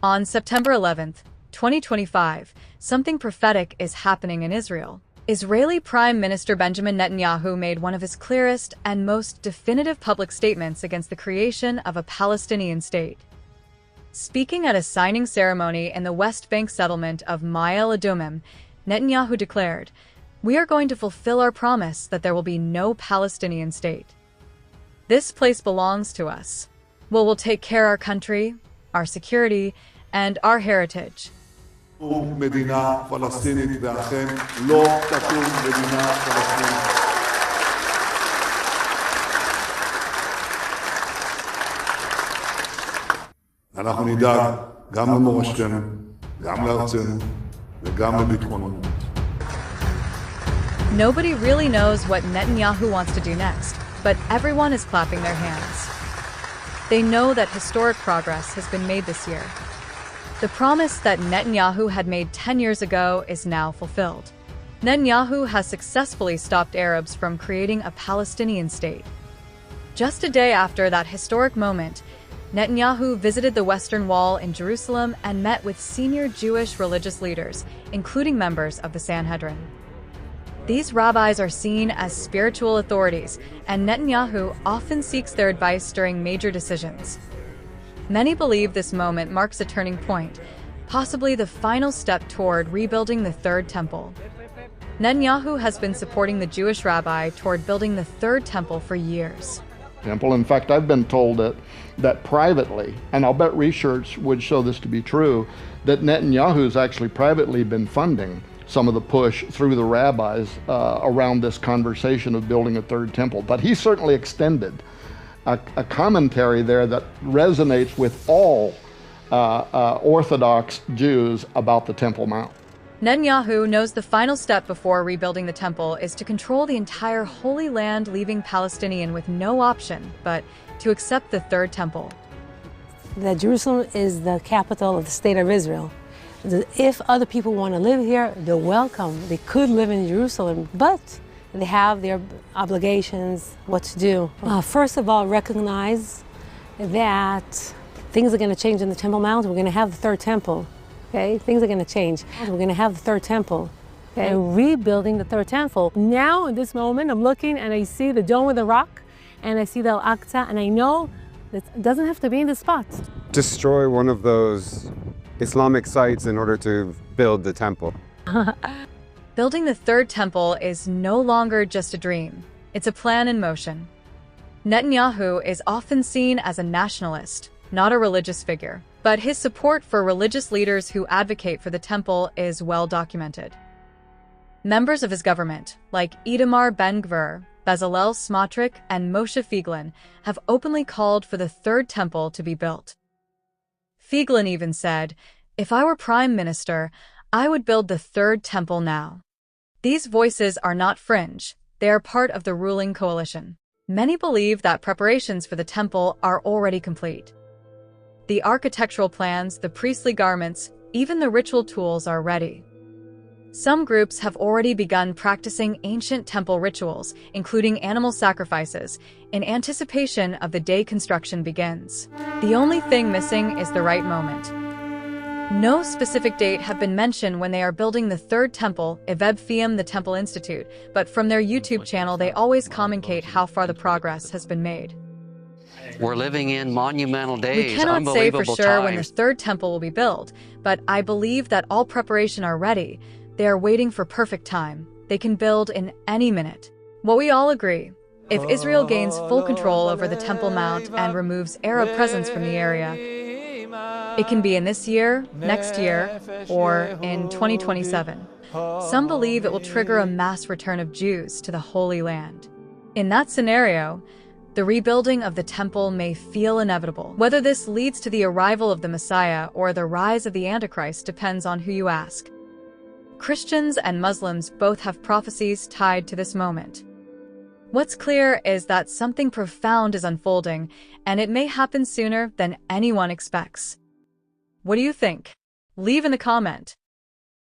On September 11th, 2025, something prophetic is happening in Israel. Israeli Prime Minister Benjamin Netanyahu made one of his clearest and most definitive public statements against the creation of a Palestinian state. Speaking at a signing ceremony in the West Bank settlement of Ma'ale Adumim, Netanyahu declared, "We are going to fulfill our promise that there will be no Palestinian state. This place belongs to us. We'll take care of our country, our security, and our heritage." מדינה פלסטינית, ואכן לא תקום מדינה פלסטינית. אנחנו נדאג גם למורשתנו, גם לארצנו וגם לביטחוננו. Nobody really knows what Netanyahu wants to do next, but everyone is clapping their hands. They know that historic progress has been made this year. The promise that Netanyahu had made 10 years ago is now fulfilled. Netanyahu has successfully stopped Arabs from creating a Palestinian state. Just a day after that historic moment, Netanyahu visited the Western Wall in Jerusalem and met with senior Jewish religious leaders, including members of the Sanhedrin. These rabbis are seen as spiritual authorities, and Netanyahu often seeks their advice during major decisions. Many believe this moment marks a turning point, possibly the final step toward rebuilding the Third Temple. Netanyahu has been supporting the Jewish rabbi toward building the Third Temple for years. In fact, I've been told that privately, and I'll bet research would show this to be true, that Netanyahu's actually privately been funding some of the push through the rabbis around this conversation of building a Third Temple. But he certainly extended a commentary there that resonates with all Orthodox Jews about the Temple Mount. Netanyahu knows the final step before rebuilding the temple is to control the entire Holy Land, leaving Palestinian with no option but to accept the Third Temple. That Jerusalem is the capital of the state of Israel. If other people want to live here, they're welcome. They could live in Jerusalem, but they have their obligations, what to do. First of all, recognize that things are going to change in the Temple Mount. We're going to have the Third Temple. Okay, things are going to change. We're going to have the Third Temple. Okay, and rebuilding the Third Temple. Now, in this moment, I'm looking and I see the Dome of the Rock, and I see the Al-Aqsa, and I know that it doesn't have to be in this spot. Destroy one of those Islamic sites in order to build the temple. Building the Third Temple is no longer just a dream. It's a plan in motion. Netanyahu is often seen as a nationalist, not a religious figure, but his support for religious leaders who advocate for the temple is well documented. Members of his government, like Itamar Ben-Gvir, Bezalel Smotrich, and Moshe Feiglin, have openly called for the Third Temple to be built. Feiglin even said, "If I were prime minister, I would build the Third Temple now." These voices are not fringe, they are part of the ruling coalition. Many believe that preparations for the temple are already complete. The architectural plans, the priestly garments, even the ritual tools are ready. Some groups have already begun practicing ancient temple rituals, including animal sacrifices, in anticipation of the day construction begins. The only thing missing is the right moment. No specific date have been mentioned when they are building the Third Temple, Eveb the Temple Institute, but from their YouTube channel they always communicate how far the progress has been made. We're living in monumental days, We cannot say for sure times. when the Third Temple will be built, but I believe that all preparation are ready. They are waiting for perfect time. They can build in any minute. What we all agree, if Israel gains full control over the Temple Mount and removes Arab presence from the area, it can be in this year, next year, or in 2027. Some believe it will trigger a mass return of Jews to the Holy Land. In that scenario, the rebuilding of the temple may feel inevitable. Whether this leads to the arrival of the Messiah or the rise of the Antichrist depends on who you ask. Christians and Muslims both have prophecies tied to this moment. What's clear is that something profound is unfolding, and it may happen sooner than anyone expects. What do you think? Leave in the comment.